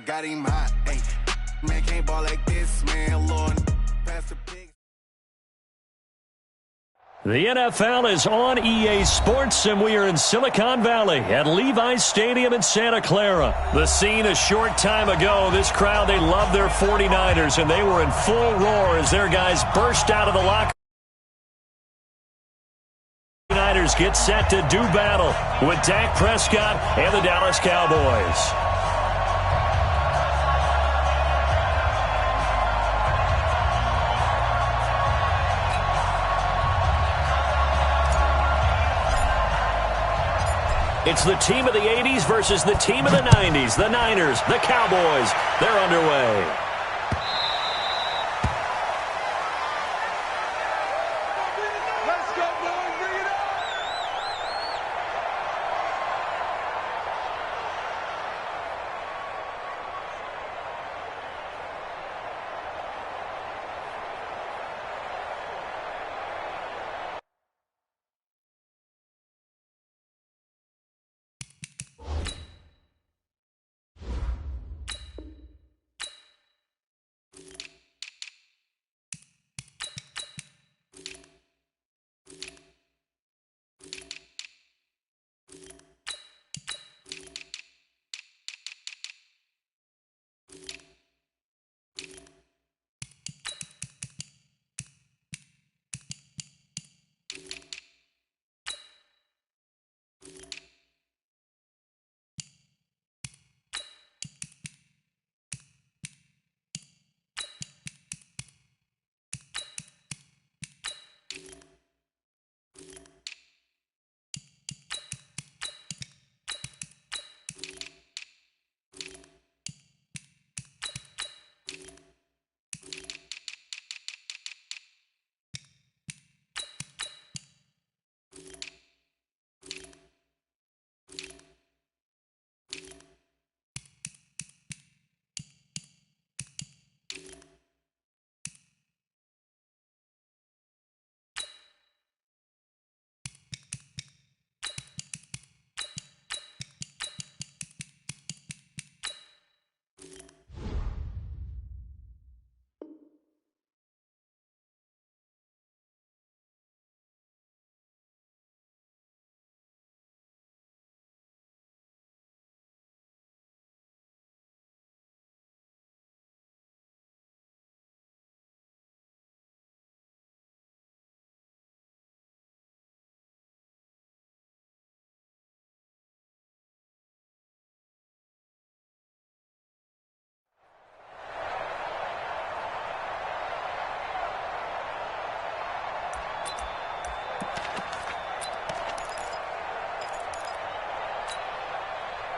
got him hot. Hey, man can't ball like this, man. Lord, pass the pig. The NFL is on EA Sports, and we are in Silicon Valley at Levi's Stadium in Santa Clara. The scene a short time ago, this crowd, they love their 49ers, and they were in full roar as their guys burst out of the locker. 49ers get set to do battle with Dak Prescott and the Dallas Cowboys. It's the team of the 80s versus the team of the 90s. The Niners, the Cowboys, they're underway. Let's go, boys. Bring it up.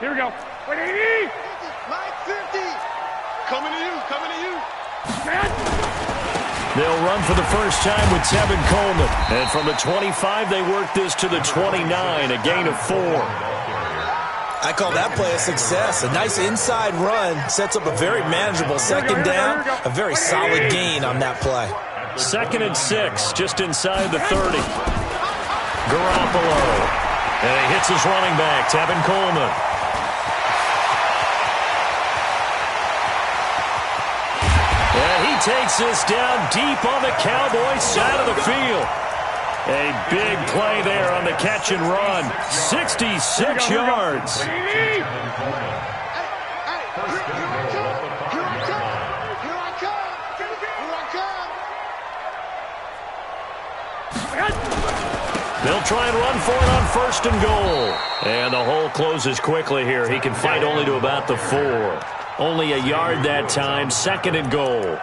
Here we go. Line 50. Coming to you. Coming to you. They'll run for the first time with Tevin Coleman. And from the 25, they work this to the 29, a gain of 4. I call that play a success. A nice inside run sets up a very manageable second down. A very solid gain on that play. 2nd and 6, just inside the 30. Garoppolo. And he hits his running back, Tevin Coleman. And he takes this down deep on the Cowboys side of the field. A big play there on the catch and run. 66 yards. They'll try and run for it on 1st and goal. And the hole closes quickly here. He can fight only to about the 4. Only a yard that time, 2nd and goal.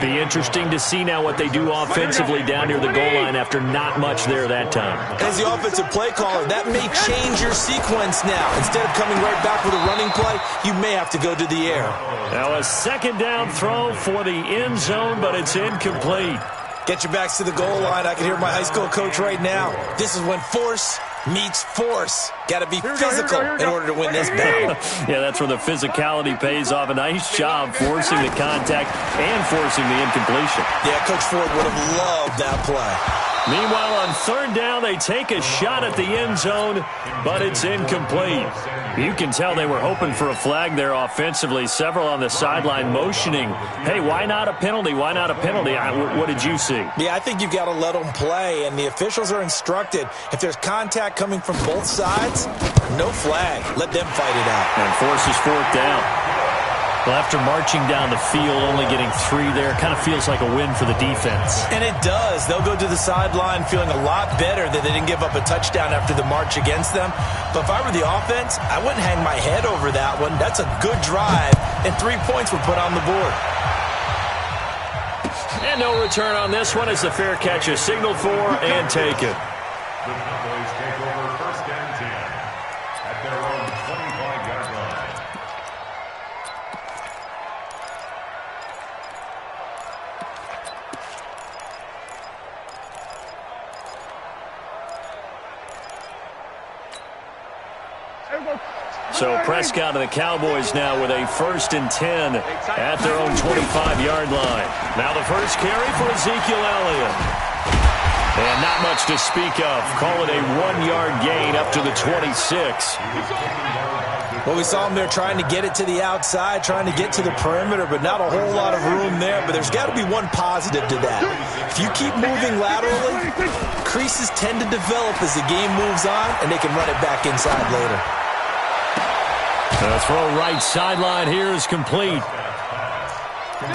Be interesting to see now what they do offensively down near the goal line after not much there that time. As the offensive play caller, that may change your sequence now. Instead of coming right back with a running play, you may have to go to the air. Now a 2nd down throw for the end zone, but it's incomplete. Get your backs to the goal line. I can hear my high school coach right now. This is when force meets force. Got to be physical in order to win this battle. Yeah, that's where the physicality pays off. A nice job forcing the contact and forcing the incompletion. Yeah, Coach Ford would have loved that play. Meanwhile, on third down, they take a shot at the end zone, but it's incomplete. You can tell they were hoping for a flag there offensively. Several on the sideline motioning, hey, why not a penalty? Why not a penalty? What did you see? Yeah, I think you've got to let them play, and the officials are instructed, if there's contact coming from both sides, no flag. Let them fight it out. And forces fourth down. Well, after marching down the field, only getting 3 there, kind of feels like a win for the defense. And it does. They'll go to the sideline feeling a lot better that they didn't give up a touchdown after the march against them. But if I were the offense, I wouldn't hang my head over that one. That's a good drive, and 3 points were put on the board. And no return on this one as the fair catch is signaled for and taken. The Cowboys take over first and 10 at their own 25-yard line. So Prescott and the Cowboys now with a first and 10 at their own 25-yard line. Now the first carry for Ezekiel Elliott. And not much to speak of. Call it a 1-yard gain up to the 26. Well, we saw him there trying to get it to the outside, trying to get to the perimeter, but not a whole lot of room there. But there's got to be one positive to that. If you keep moving laterally, creases tend to develop as the game moves on, and they can run it back inside later. The throw right sideline here is complete.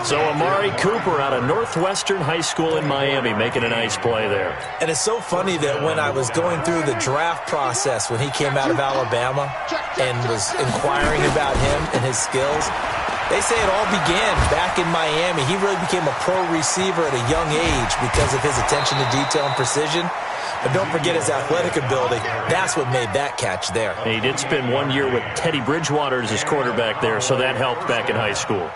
So Amari Cooper out of Northwestern High School in Miami making a nice play there. And it's so funny that when I was going through the draft process when he came out of Alabama and was inquiring about him and his skills, they say it all began back in Miami. He really became a pro receiver at a young age because of his attention to detail and precision. But don't forget his athletic ability. That's what made that catch there. He did spend 1 year with Teddy Bridgewater as his quarterback there, so that helped back in high school.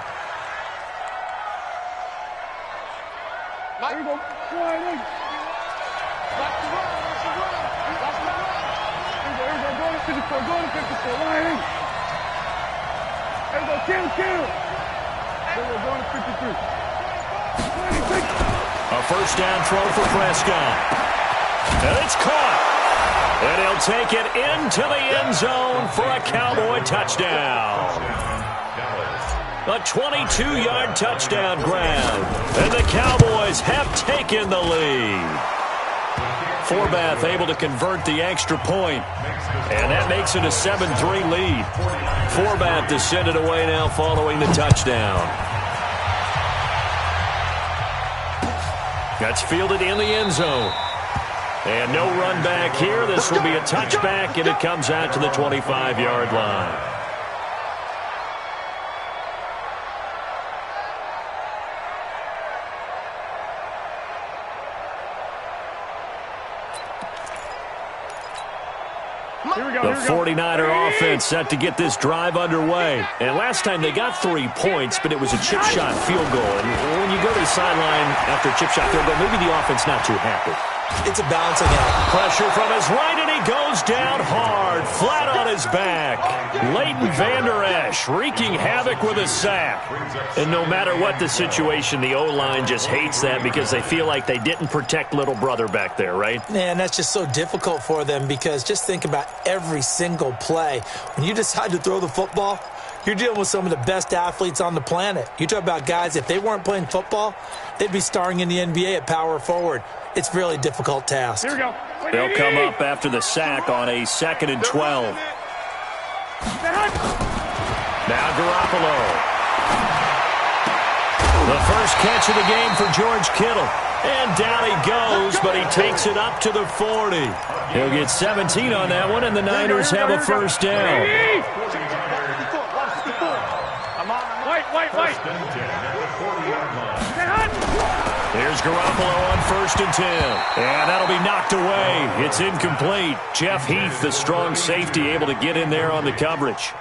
Here we go. Here we go. Go to 54. Go to 54. Here we go. Kill. Here we go. Going to 53. A first down throw for Prescott. And it's caught. And he'll take it into the end zone for a Cowboy touchdown. A 22-yard touchdown grab. And the Cowboys have taken the lead. Forbath able to convert the extra point. And that makes it a 7-3 lead. Forbath to send it away now following the touchdown. That's fielded in the end zone. And no run back here. This will be a touchback, and it comes out to the 25-yard line. The 49er offense set to get this drive underway. And last time they got 3 points, but it was a chip shot field goal. And when you go to the sideline after a chip shot field goal, maybe the offense not too happy. It's a balancing act. Pressure from his right, and he goes down hard, flat on his back. Leighton Vander Esch wreaking havoc with a sack. And no matter what the situation, the O-line just hates that because they feel like they didn't protect little brother back there, right? Man, that's just so difficult for them because just think about every single play. When you decide to throw the football, you're dealing with some of the best athletes on the planet. You talk about guys, if they weren't playing football, they'd be starring in the NBA at power forward. It's a really difficult task. Here we go. They'll come up after the sack on a 2nd and 12. Now Garoppolo. The first catch of the game for George Kittle. And down he goes, but he takes it up to the 40. He'll get 17 on that one, and the Niners have a first down. Wait. Here's Garoppolo on 1st and 10. And that'll be knocked away. It's incomplete. Jeff Heath, the strong safety, able to get in there on the coverage.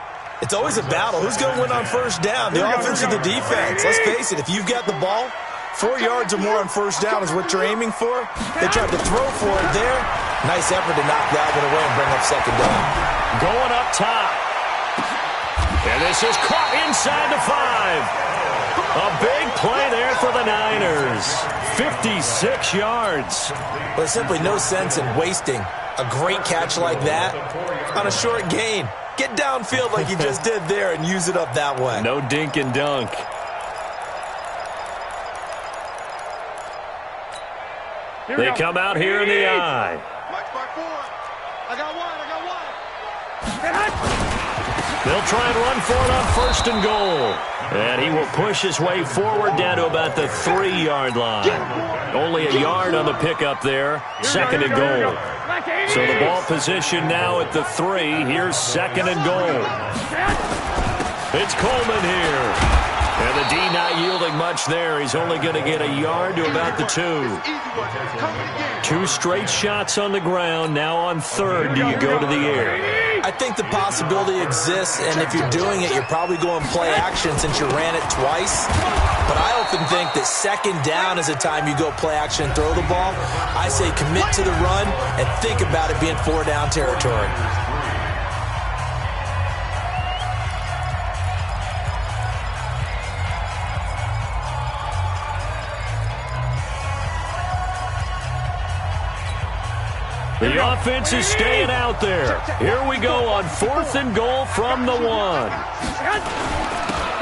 It's always a battle. Who's going to win on first down? The offense or the defense? Let's face it, if you've got the ball, 4 yards or more on first down is what you're aiming for. They tried to throw for it there. Nice effort to knock that one away and bring up second down. Going up top. And this is caught inside the 5. A big play there for the the Niners. 56 yards. Well, there's simply no sense in wasting a great catch like that on a short gain. Get downfield like you just did there and use it up that way. No dink and dunk. They come out here in the eye. I got one. They'll try and run for it on 1st and goal. And he will push his way forward down to about the 3-yard line. Only a yard on the pickup there. 2nd and goal. So the ball position now at the 3. Here's 2nd and goal. It's Coleman here. And the D not yielding much there. He's only going to get a yard to about the 2. 2 straight shots on the ground. Now on 3rd, do you go to the air? I think the possibility exists, and if you're doing it, you're probably going play action since you ran it twice. But I often think that 2nd down is the time you go play action and throw the ball. I say commit to the run and think about it being 4-down territory. The offense is staying out there. Here we go on 4th and goal from the 1. They'll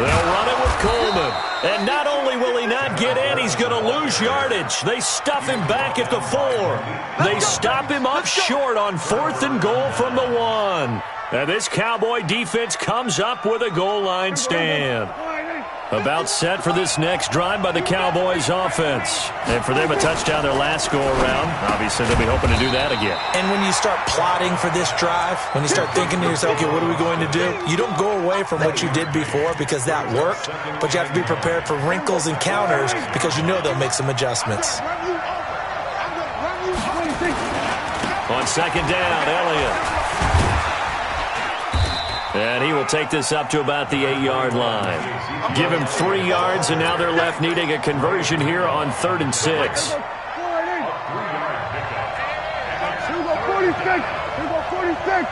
run it with Coleman. And not only will he not get in, he's going to lose yardage. They stuff him back at the 4. They stop him up short on 4th and goal from the 1. And this Cowboy defense comes up with a goal line stand. About set for this next drive by the Cowboys offense. And for them, a touchdown their last go-around. Obviously, they'll be hoping to do that again. And when you start plotting for this drive, when you start thinking to yourself, okay, what are we going to do? You don't go away from what you did before because that worked, but you have to be prepared for wrinkles and counters because you know they'll make some adjustments. On 2nd down, Elliott. And he will take this up to about the 8-yard line. Give him 3 yards, and now they're left needing a conversion here on 3rd and 6. Here we go, 46.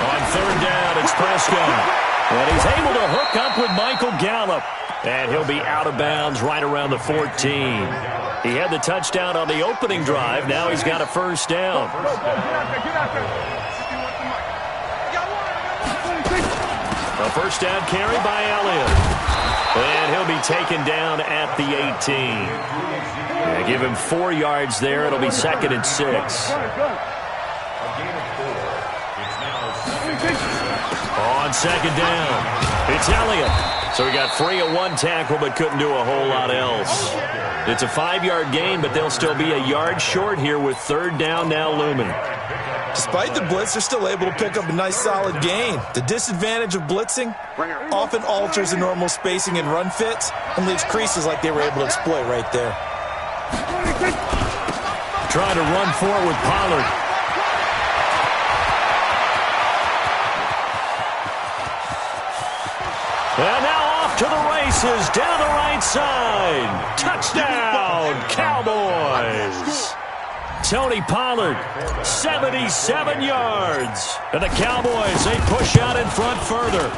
On 3rd down, it's Prescott. And he's able to hook up with Michael Gallup. And he'll be out of bounds right around the 14. He had the touchdown on the opening drive. Now he's got a 1st down. A 1st down carry by Elliott. And he'll be taken down at the 18. Yeah, give him 4 yards there. It'll be 2nd and 6. On 2nd down, it's Elliott. So he got free of 1 tackle but couldn't do a whole lot else. It's a 5-yard gain, but they'll still be a yard short here with 3rd down now looming. Despite the blitz, they're still able to pick up a nice solid gain. The disadvantage of blitzing often alters the normal spacing and run fits and leaves creases like they were able to exploit right there. Trying to run for it with Pollard. And now off to the races, down the right side. Touchdown, Cowboys. Tony Pollard, 77 yards. And the Cowboys, they push out in front further.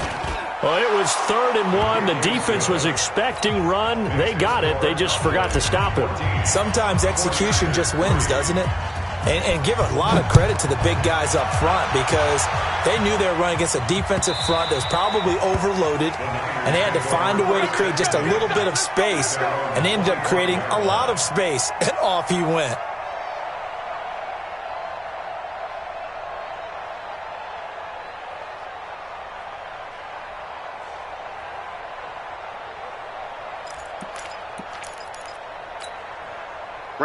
Well, it was 3rd and 1. The defense was expecting run. They got it. They just forgot to stop it. Sometimes execution just wins, doesn't it? And give a lot of credit to the big guys up front because they knew they were running against a defensive front that was probably overloaded, and they had to find a way to create just a little bit of space, and they ended up creating a lot of space, and off he went.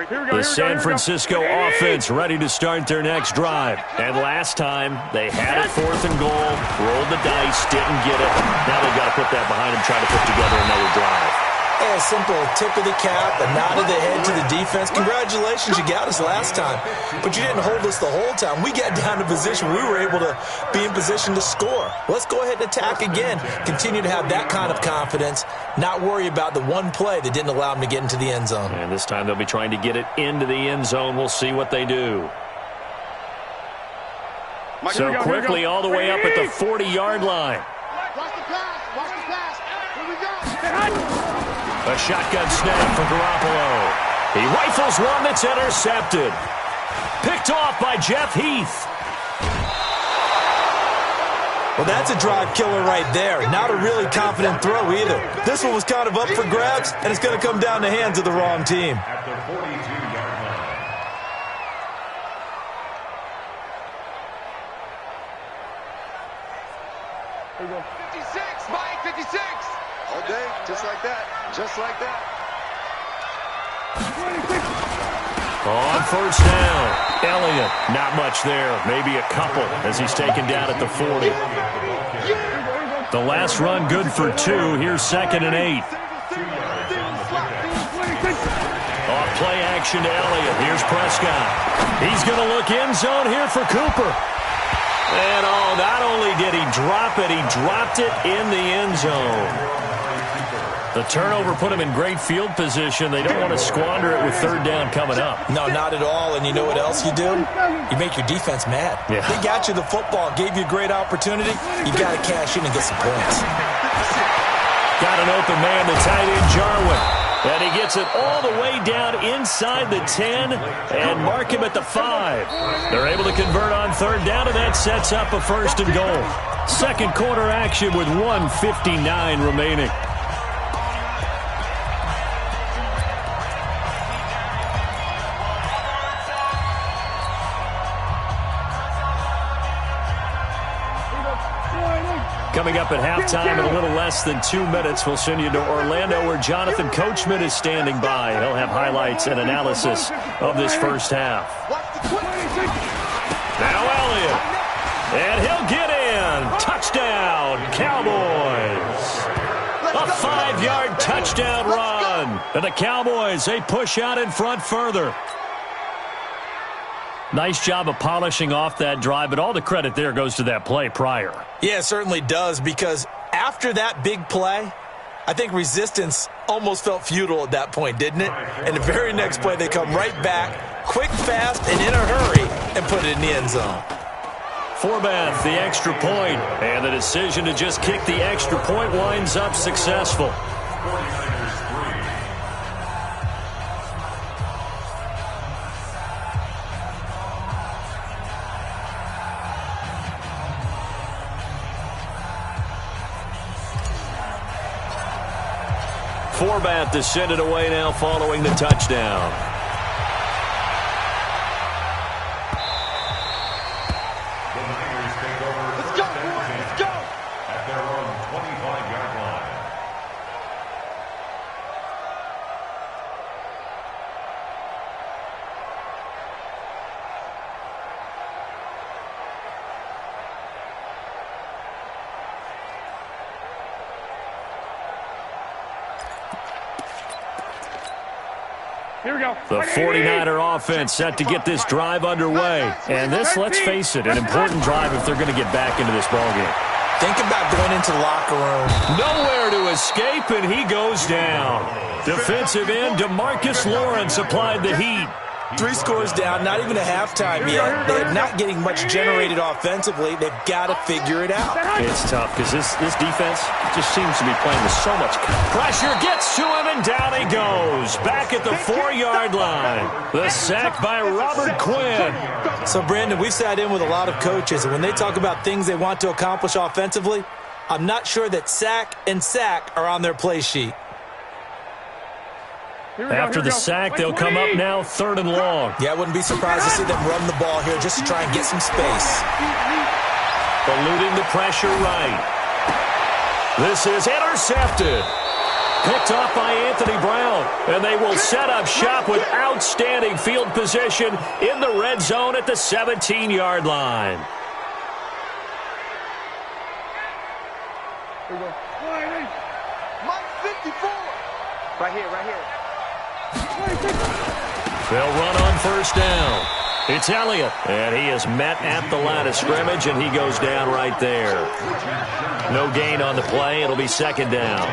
The San Francisco offense ready to start their next drive. And last time, they had it 4th and goal, rolled the dice, didn't get it. Now they've got to put that behind them, try to put together another drive. A simple tip of the cap, a nod of the head to the defense. Congratulations, you got us last time. But you didn't hold us the whole time. We got down to position. We were able to be in position to score. Let's go ahead and attack again. Continue to have that kind of confidence. Not worry about the one play that didn't allow them to get into the end zone. And this time they'll be trying to get it into the end zone. We'll see what they do. So quickly all the way up at the 40-yard line. Watch the pass. A shotgun snap for Garoppolo. He rifles one that's intercepted. Picked off by Jeff Heath. Well, that's a drive killer right there. Not a really confident throw either. This one was kind of up for grabs, and it's going to come down the hands of the wrong team. At the 42-yard line. Here we go. 56, Mike, 56. All day, just like that. Just like that. 26. On first down, Elliott, not much there, maybe a couple as he's taken down at the 40. The last run good for 2. Here's 2nd and 8. Off play action to Elliott. Here's Prescott. He's going to look end zone here for Cooper. And not only did he drop it, he dropped it in the end zone. The turnover put him in great field position. They don't want to squander it with 3rd down coming up. No, not at all. And you know what else you do? You make your defense mad. Yeah. They got you the football, gave you a great opportunity. You got to cash in and get some points. Got an open man, the tight end, Jarwin. And he gets it all the way down inside the 10 and mark him at the 5. They're able to convert on 3rd down, and that sets up a 1st and goal. Second quarter action with 1:59 remaining. Coming up at halftime in a little less than 2 minutes, we'll send you to Orlando where Jonathan Coachman is standing by. He'll have highlights and analysis of this first half. Now Elliott, and he'll get in. Touchdown, Cowboys. A 5-yard touchdown run. And the Cowboys, they push out in front further. Nice job of polishing off that drive, but all the credit there goes to that play prior. Yeah, it certainly does, because after that big play, I think resistance almost felt futile at that point, didn't it? And the very next play, they come right back, quick, fast, and in a hurry, and put it in the end zone. Forbath, the extra point, and the decision to just kick the extra point winds up successful. Forbath to send it away now following the touchdown. The Niners take over. Let's go, boys, let's go. At their own 25-yard line. Here we go. The 49er offense set to get this drive underway. And this, let's face it, an important drive if they're going to get back into this ballgame. Think about going into the locker room. Nowhere to escape, and he goes down. Defensive end DeMarcus Lawrence applied the heat. 3 scores down, not even a halftime yet. They're not getting much generated offensively. They've got to figure it out. It's tough because this defense just seems to be playing with so much pressure. Gets to him, and down he goes. Back at the 4-yard line. The sack by Robert Quinn. So, Brandon, we've sat in with a lot of coaches, and when they talk about things they want to accomplish offensively, I'm not sure that sack and sack are on their play sheet. After the sack, they'll come up now 3rd and long. Yeah, I wouldn't be surprised to see them run the ball here just to try and get some space. Eluding the pressure right. This is intercepted. Picked off by Anthony Brown. And they will set up shop with outstanding field position in the red zone at the 17-yard line. Here we go. Mike, 54. Right here, right here. They'll run on first down. It's Elliott, and he is met at the line of scrimmage, and he goes down right there. No gain on the play. It'll be 2nd down.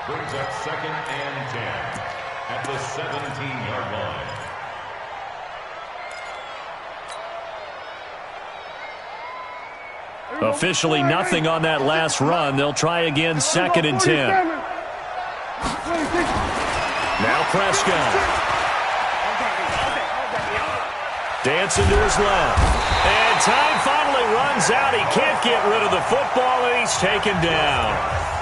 Brings up 2nd and 10 at the 17-yard line. Officially nothing on that last run. They'll try again 2nd and 10. Prescott. Dancing to his left. And time finally runs out. He can't get rid of the football, and he's taken down.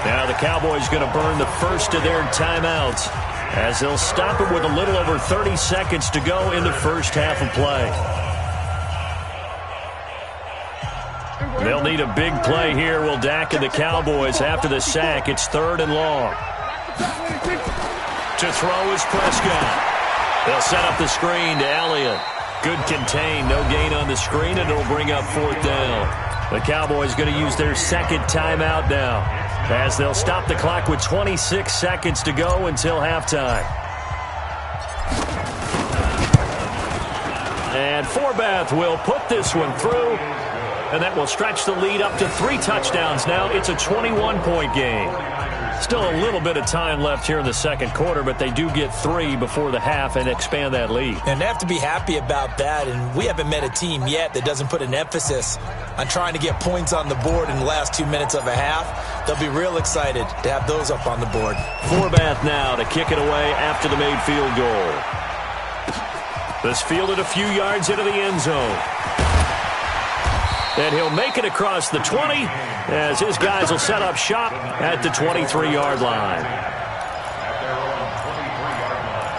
Now the Cowboys going to burn the first of their timeouts as they'll stop it with a little over 30 seconds to go in the first half of play. They'll need a big play here, will Dak and the Cowboys after the sack. It's 3rd and long. To throw is Prescott. They'll set up the screen to Elliott. Good contain, no gain on the screen, and it'll bring up 4th down. The Cowboys going to use their second timeout now as they'll stop the clock with 26 seconds to go until halftime. And Forbath will put this one through, and that will stretch the lead up to 3 touchdowns now. It's a 21-point game. Still a little bit of time left here in the second quarter, but they do get 3 before the half and expand that lead. And they have to be happy about that, and we haven't met a team yet that doesn't put an emphasis on trying to get points on the board in the last 2 minutes of a half. They'll be real excited to have those up on the board. Forbath now to kick it away after the made field goal. This fielded a few yards into the end zone. And he'll make it across the 20 as his guys will set up shop at the 23-yard line. At their own 23-yard line.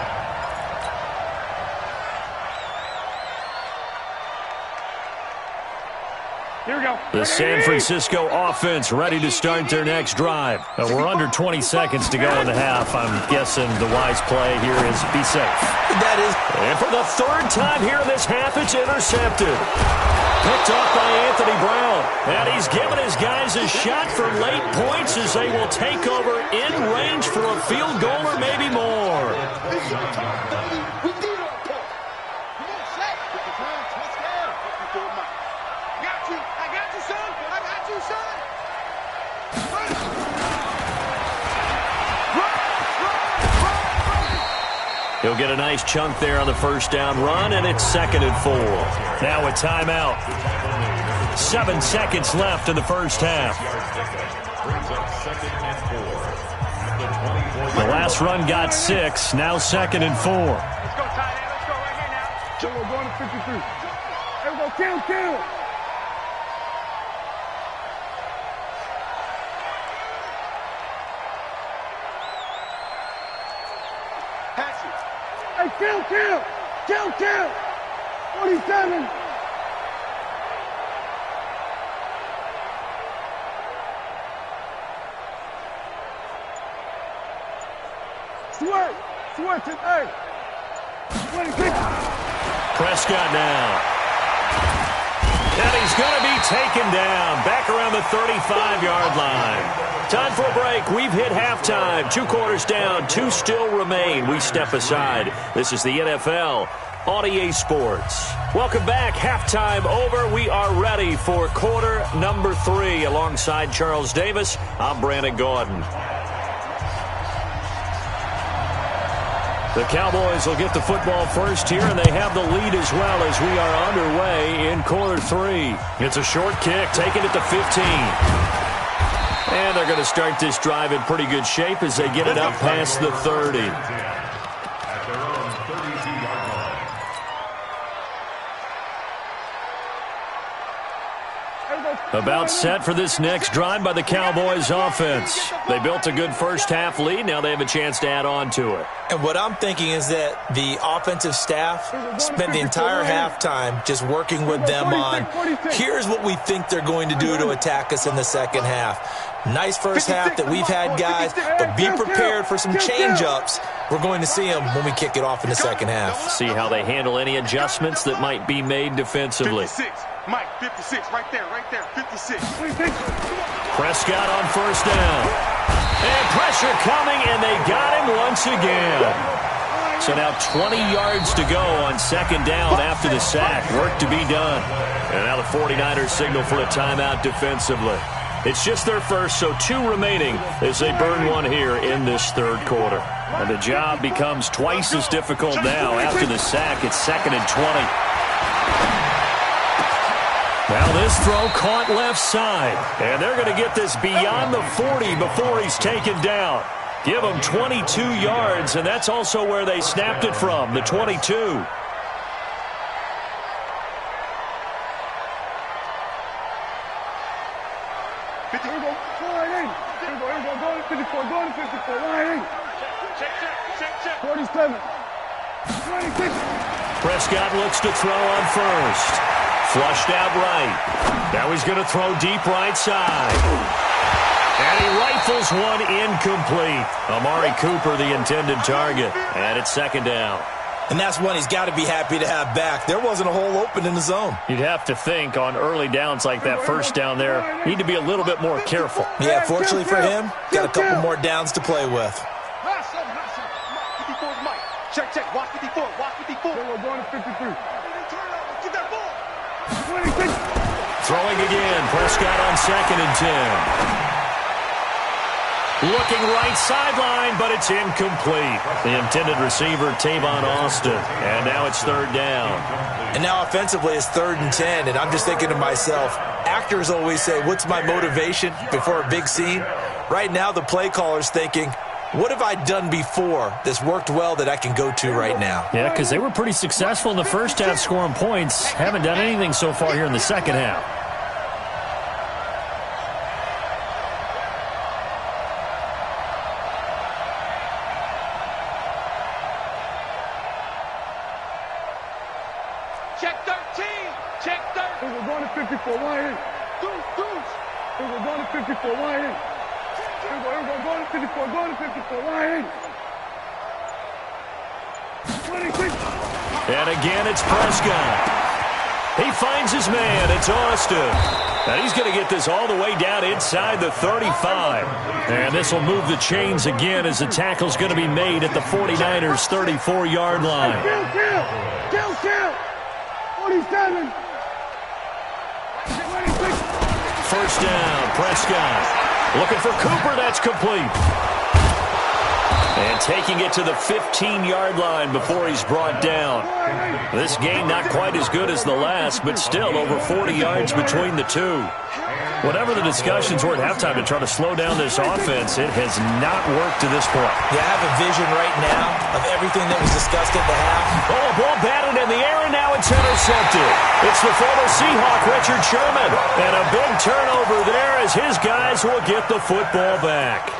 Here we go. The San Francisco offense ready to start their next drive. We're under 20 seconds to go in the half. I'm guessing the wise play here is be safe. That is. And for the 3rd time here in this half, it's intercepted. Picked off by Anthony Brown. And he's given his guys a shot for late points as they will take over in range for a field goal or maybe more. He'll get a nice chunk there on the first down run, and it's 2nd and 4. Now a timeout. 7 seconds left in the first half. The last run got 6. Now 2nd and 4. Let's go, tight end. Let's go right here now. So we're going to 53. There we go. Kill. Pass it. Hey, kill. 47. Swerve to 26. Prescott now. And he's going to be taken down back around the 35-yard line. Time for a break. We've hit halftime. 2 quarters down. 2 still remain. We step aside. This is the NFL on EA Sports. Welcome back. Halftime over. We are ready for quarter number 3. Alongside Charles Davis, I'm Brandon Gordon. The Cowboys will get the football first here, and they have the lead as well as we are underway in quarter 3. It's a short kick, taken at the 15. And they're going to start this drive in pretty good shape as they get it up past the 30. At their own 32-yard line. About set for this next drive by the Cowboys offense. They built a good first half lead. Now they have a chance to add on to it. And what I'm thinking is that the offensive staff spent the entire halftime just working with them on, here's what we think they're going to do to attack us in the second half. Nice first half that we've had, guys, but be prepared for some change-ups. We're going to see them when we kick it off in the second half. See how they handle any adjustments that might be made defensively. 56. Mike, 56, right there, 56. Prescott on first down. And pressure coming, and they got him once again. So now 20 yards to go on second down after the sack. Work to be done. And now the 49ers signal for a timeout defensively. It's just their first, so 2 remaining as they burn one here in this third quarter. And the job becomes twice as difficult now after the sack. It's 2nd and 20. Now this throw caught left side. And they're going to get this beyond the 40 before he's taken down. Give them 22 yards, and that's also where they snapped it from, the 22. Prescott looks to throw on first. Flushed out right. Now he's going to throw deep right side. And he rifles one incomplete. Amari Cooper, the intended target. And it's second down. And that's one he's got to be happy to have back. There wasn't a hole open in the zone. You'd have to think on early downs like that first down there, need to be a little bit more careful. Yeah, fortunately for him, got a couple more downs to play with. Check, check. Watch 54. Watch 54. We're going to 53. Get that ball. 26. Throwing again. Prescott on 2nd and 10. Looking right sideline, but it's incomplete. The intended receiver, Tavon Austin. And now it's 3rd down. And now offensively it's 3rd and 10. And I'm just thinking to myself, actors always say, what's my motivation before a big scene? Right now the play caller's thinking, what have I done before that's worked well that I can go to right now? Yeah, because they were pretty successful in the first half scoring points. Haven't done anything so far here in the second half. Check 13. Check 13. We're going to 54. Why Deuce. We're going to 54. Why Going to 54. Going to 54. Why 26. And again, it's Prescott. He finds his man. It's Austin. And he's going to get this all the way down inside the 35. And this will move the chains again as the tackle's going to be made at the 49ers' 34-yard line. Kill. 47. 26. First down, Prescott. Looking for Cooper. That's complete. And taking it to the 15-yard line before he's brought down. This game not quite as good as the last, but still over 40 yards between the two. Whatever the discussions were at halftime to try to slow down this offense, it has not worked to this point. Yeah, I have a vision right now of everything that was discussed at the half. Oh, a ball batted in the air, and now it's intercepted. It's the former Seahawk, Richard Sherman. And a big turnover there as his guys will get the football back.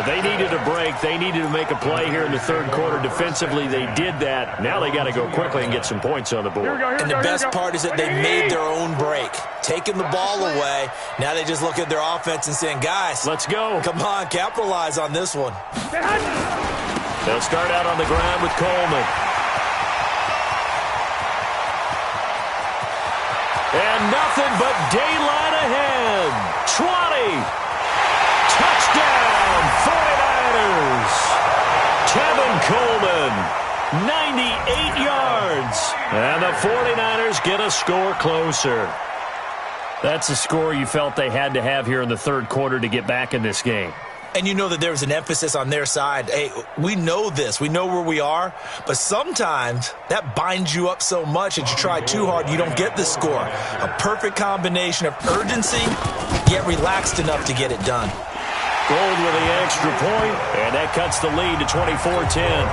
They needed a break. They needed to make a play here in the third quarter. Defensively, they did that. Now they got to go quickly and get some points on the board. And the best part is that they made their own break. Taking the ball away. Now they just look at their offense and saying, guys, let's go. Come on, capitalize on this one. They'll start out on the ground with Coleman. And nothing but daylight ahead. 20. Touchdown, 49ers. Tevin Coleman, 98 yards. And the 49ers get a score closer. That's a score you felt they had to have here in the third quarter to get back in this game. And you know that there's an emphasis on their side. Hey, we know this. We know where we are. But sometimes that binds you up so much that you try too hard, you don't get the score. A perfect combination of urgency, yet relaxed enough to get it done. Gold with the extra point, and that cuts the lead to 24-10.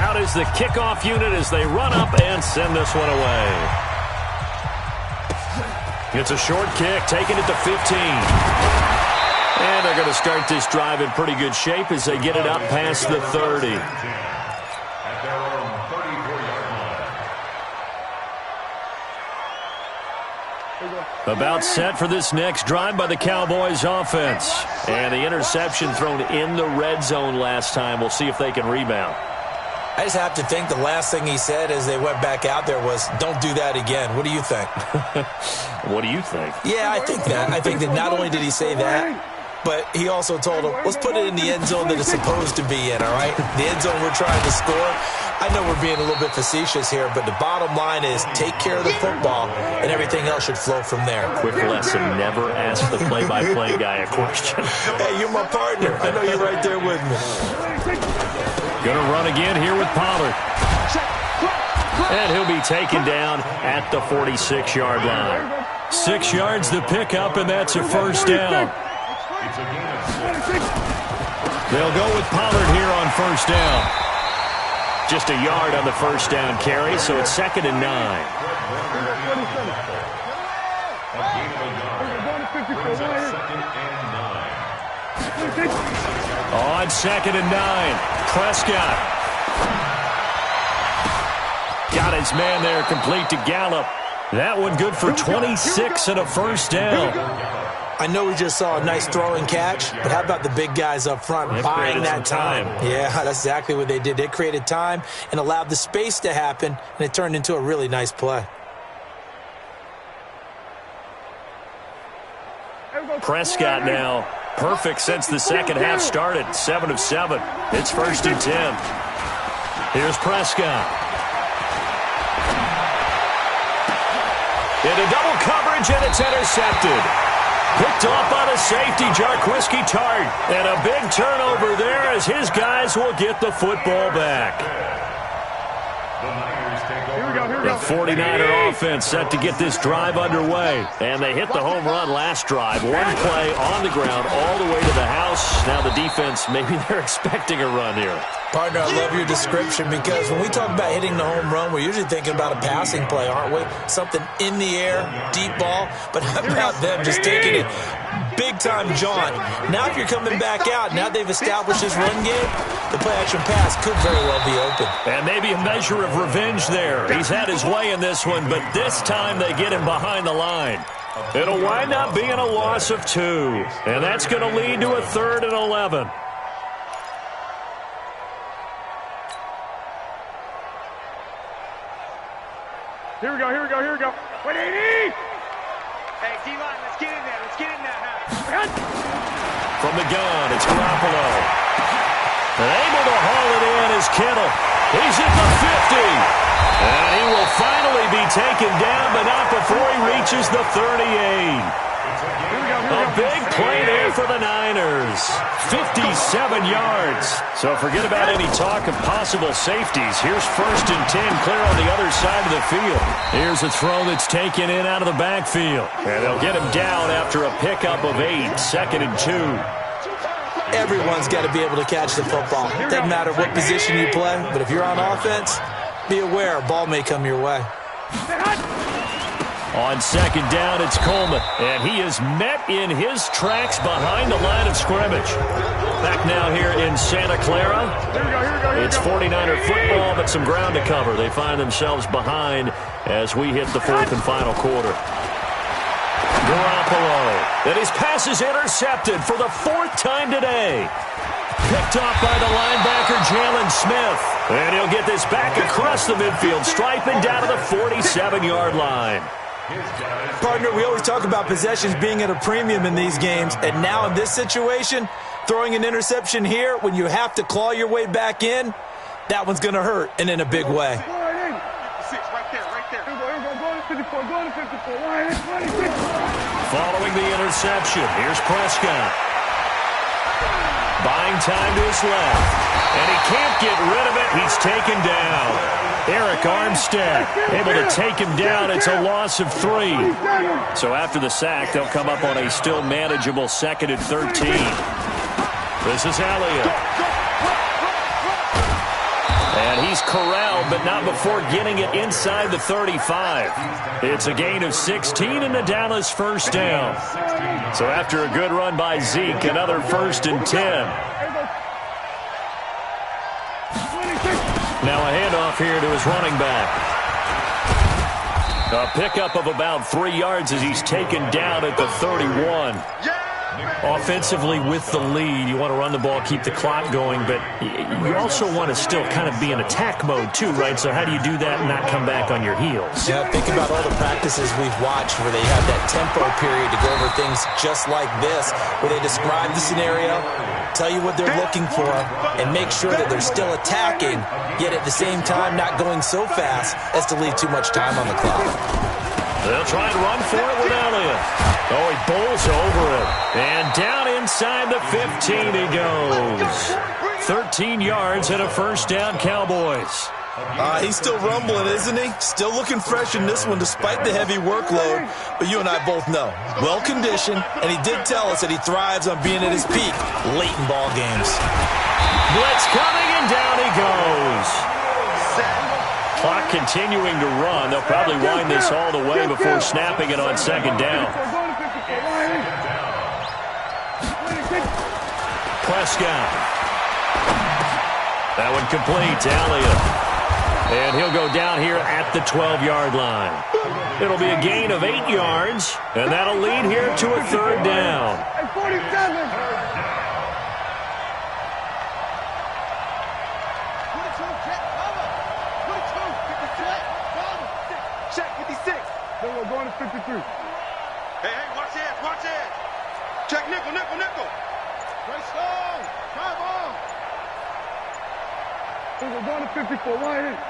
Out is the kickoff unit as they run up and send this one away. It's a short kick, taking it to 15. And they're going to start this drive in pretty good shape as they get it up past the 30. At their own 34-yard line. About set for this next drive by the Cowboys offense. And the interception thrown in the red zone last time. We'll see if they can rebound. I just have to think the last thing he said as they went back out there was, don't do that again. What do you think? What do you think? Yeah, I think that. I think that not only did he say that, but he also told him, let's put it in the end zone that it's supposed to be in, all right? The end zone we're trying to score. I know we're being a little bit facetious here, but the bottom line is take care of the football, and everything else should flow from there. Quick lesson, never ask the play-by-play guy a question. Hey, you're my partner. I know you're right there with me. Going to run again here with Pollard. And he'll be taken down at the 46-yard line. 6 yards to pick up, and that's a first down. It's a gain of 6. They'll go with Pollard here on first down. Just a yard on the first down carry, so it's 2nd and 9. A gain of a yard. Brings up 2nd and 9. On 2nd and 9, Prescott. Got his man there, complete to Gallup. That one good for 26 and a first down. I know we just saw a nice throw and catch, but how about the big guys up front buying that time? Yeah, that's exactly what they did. They created time and allowed the space to happen, and it turned into a really nice play. Prescott now, perfect since the second half started, 7 of 7. It's 1st and 10. Here's Prescott. Into double coverage, and it's intercepted. Picked off by the safety, Jarquiski Tart. And a big turnover there as his guys will get the football back. The 49er offense set to get this drive underway. And they hit the home run last drive. One play on the ground all the way to the house. Now the defense, maybe they're expecting a run here. Partner, I love your description because when we talk about hitting the home run, we're usually thinking about a passing play, aren't we? Something in the air, deep ball. But how about them just taking it big-time jaunt? Now if you're coming back out, now they've established this run game, the play-action pass could very well be open. And maybe a measure of revenge there. He's had his way in this one, but this time they get him behind the line. It'll wind up being a loss of 2. And that's going to lead to a 3rd and 11. Here we go. Wait, 80! Hey, D-line, let's get in there. Let's get in there. From the gun, it's Garoppolo. Able to haul it in is Kittle. He's at the 50. And he will finally be taken down, but not before he reaches the 38. A big play there for the Niners. 57 yards. So forget about any talk of possible safeties. Here's 1st and 10 clear on the other side of the field. Here's a throw that's taken in out of the backfield. And they'll get him down after a pickup of 8. 2nd and 2. Everyone's got to be able to catch the football. Doesn't matter what position you play, but if you're on offense, be aware a ball may come your way. On 2nd down, it's Coleman, and he is met in his tracks behind the line of scrimmage. Back now here in Santa Clara. It's 49er football, but some ground to cover. They find themselves behind as we hit the 4th and final quarter. Garoppolo, and his pass is intercepted for the 4th time today. Picked off by the linebacker, Jalen Smith. And he'll get this back across the midfield, striping down to the 47-yard line. Partner, we always talk about possessions being at a premium in these games, and now in this situation, throwing an interception here when you have to claw your way back in, that one's going to hurt, and in a big way. Following the interception, here's Prescott. Buying time to his left, and he can't get rid of it. He's taken down. Eric Armstead able to take him down. It's a loss of 3. So after the sack, they'll come up on a still manageable 2nd and 13. This is Elliott. And he's corralled, but not before getting it inside the 35. It's a gain of 16 and the Dallas first down. So after a good run by Zeke, another 1st and 10. Now a handoff here to his running back. A pickup of about 3 yards as he's taken down at the 31. Offensively with the lead, you want to run the ball, keep the clock going, but you also want to still kind of be in attack mode too, right? So how do you do that and not come back on your heels? Yeah, think about all the practices we've watched where they have that tempo period to go over things just like this, where they describe the scenario, tell you what they're looking for, and make sure that they're still attacking, yet at the same time not going so fast as to leave too much time on the clock. They'll try and run for it with Elliott. Oh, he bowls over it. And down inside the 15 he goes. 13 yards and a first down, Cowboys. He's still rumbling, isn't he? Still looking fresh in this one despite the heavy workload. But you and I both know, well-conditioned, and he did tell us that he thrives on being at his peak late in ball games. Blitz coming, and down he goes. Clock continuing to run. They'll probably wind this all the way before snapping it on second down. Prescott. That one complete to Elliott. And he'll go down here at the 12-yard line. It'll be a gain of 8 yards, and that'll lead here to a third down. Hey, 47. Check 56. Then we're going to 53. Hey, watch it, watch it. Check nickel. Great stone. Drive on. Then we're going to 54. Why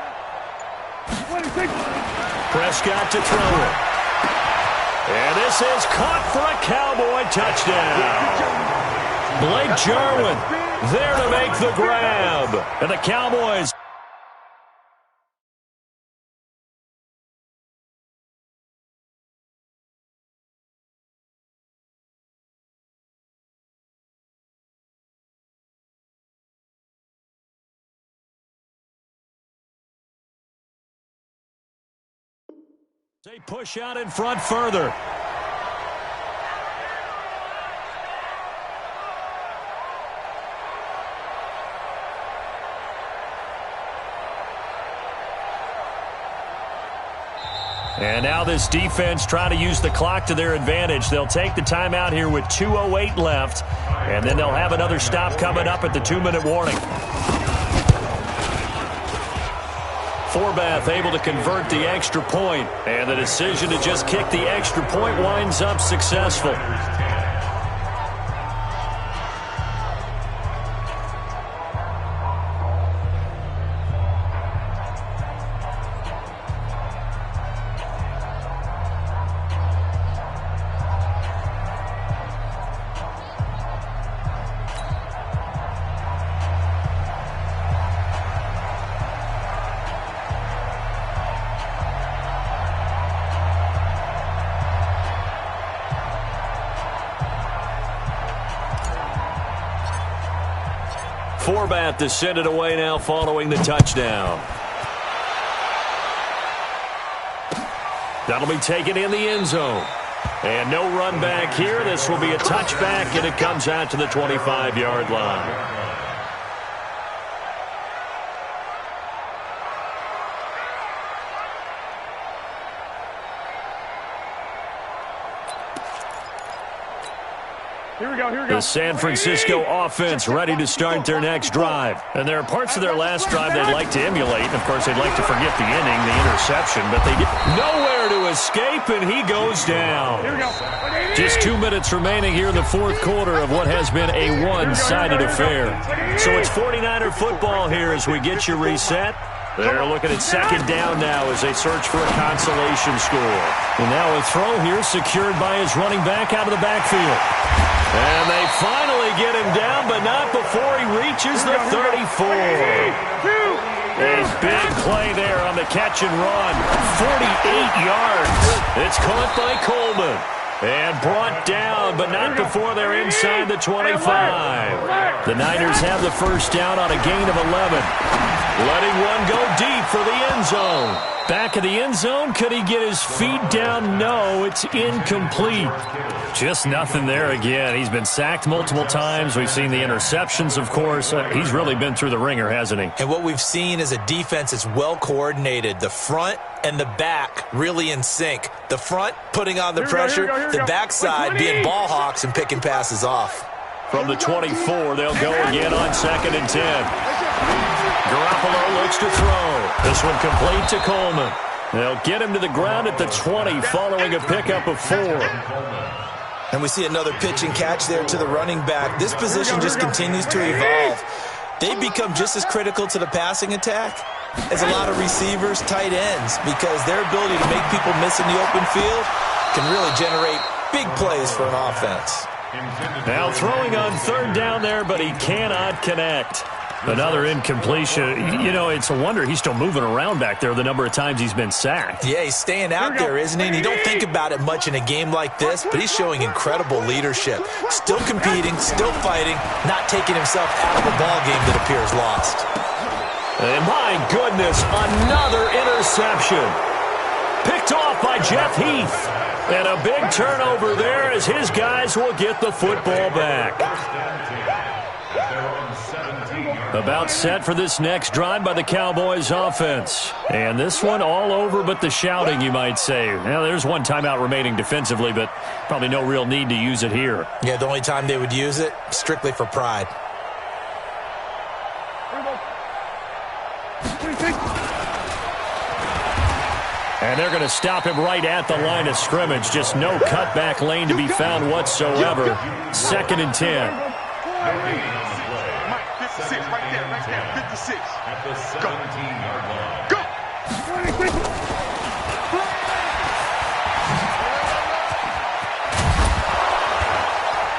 26. Prescott to throw it. And this is caught for a Cowboy touchdown. Blake Jarwin there to make the grab. And the Cowboys. They push out in front further. And now this defense trying to use the clock to their advantage. They'll take the timeout here with 2:08 left, and then they'll have another stop coming up at the 2-minute warning. Forbath able to convert the extra point, and the decision to just kick the extra point winds up successful. Forbath to send it away now following the touchdown. That'll be taken in the end zone. And no run back here. This will be a touchback, and it comes out to the 25-yard line. Here we go. The San Francisco offense ready to start their next drive. And there are parts of their last drive they'd like to emulate. And, of course, they'd like to forget the inning, the interception. But they get nowhere to escape, and he goes down. Here we go. Just 2 minutes remaining here in the fourth quarter of what has been a one-sided affair. So it's 49er football here as we get you reset. They're looking at second down now as they search for a consolation score. And now a throw here secured by his running back out of the backfield. And they finally get him down, but not before he reaches the 34. A big play there on the catch and run. 48 yards. It's caught by Coleman. And brought down, but not before they're inside the 25. The Niners have the first down on a gain of 11. Letting one go deep for the end zone. Back of the end zone, could he get his feet down? No, it's incomplete. Just nothing there again. He's been sacked multiple times. We've seen the interceptions, of course. He's really been through the ringer, hasn't he? And what we've seen is a defense that's well coordinated. The front and the back really in sync. The front putting on the pressure, the backside being ball hawks and picking passes off. From the 24, they'll go again on 2nd and 10. Garoppolo looks to throw. This one complete to Coleman. They'll get him to the ground at the 20 following a pickup of 4. And we see another pitch and catch there to the running back. This position just continues to evolve. They become just as critical to the passing attack as a lot of receivers, tight ends, because their ability to make people miss in the open field can really generate big plays for an offense. Now throwing on 3rd down there, but he cannot connect. Another incompletion. You know, it's a wonder he's still moving around back there the number of times he's been sacked. Yeah, he's staying out there, isn't he? And you don't think about it much in a game like this, but he's showing incredible leadership. Still competing, still fighting, not taking himself out of a ball game that appears lost. And my goodness, another interception. Picked off by Jeff Heath. And a big turnover there as his guys will get the football back. About set for this next drive by the Cowboys offense. And this one all over but the shouting, you might say. Now, there's one timeout remaining defensively, but probably no real need to use it here. Yeah, the only time they would use it, strictly for pride. And they're going to stop him right at the line of scrimmage. Just no cutback lane to be found whatsoever. 2nd and 10. 56, right there, 56. At the 17-yard line. Go!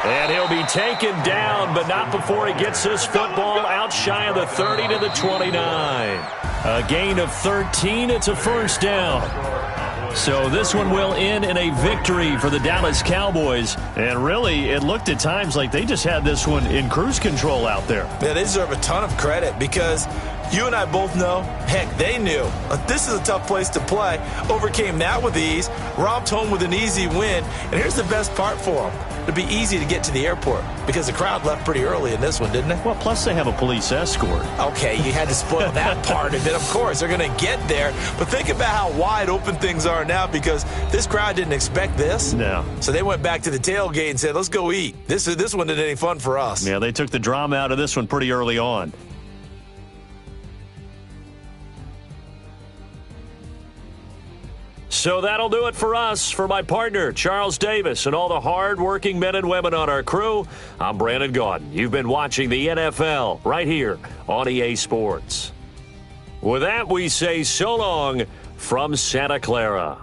And he'll be taken down, but not before he gets this football out shy of the 30 to the 29. A gain of 13. It's a first down. So this one will end in a victory for the Dallas Cowboys. And really, it looked at times like they just had this one in cruise control out there. Yeah, they deserve a ton of credit because you and I both know, heck, they knew. This is a tough place to play. Overcame that with ease, romped home with an easy win. And here's the best part for them. It'd be easy to get to the airport because the crowd left pretty early in this one, didn't it? Well, plus they have a police escort. Okay, you had to spoil that part of it. Of course, they're going to get there. But think about how wide open things are now because this crowd didn't expect this. No. So they went back to the tailgate and said, let's go eat. This one isn't any fun for us. Yeah, they took the drama out of this one pretty early on. So that'll do it for us. For my partner, Charles Davis, and all the hard-working men and women on our crew, I'm Brandon Gaudin. You've been watching the NFL right here on EA Sports. With that, we say so long from Santa Clara.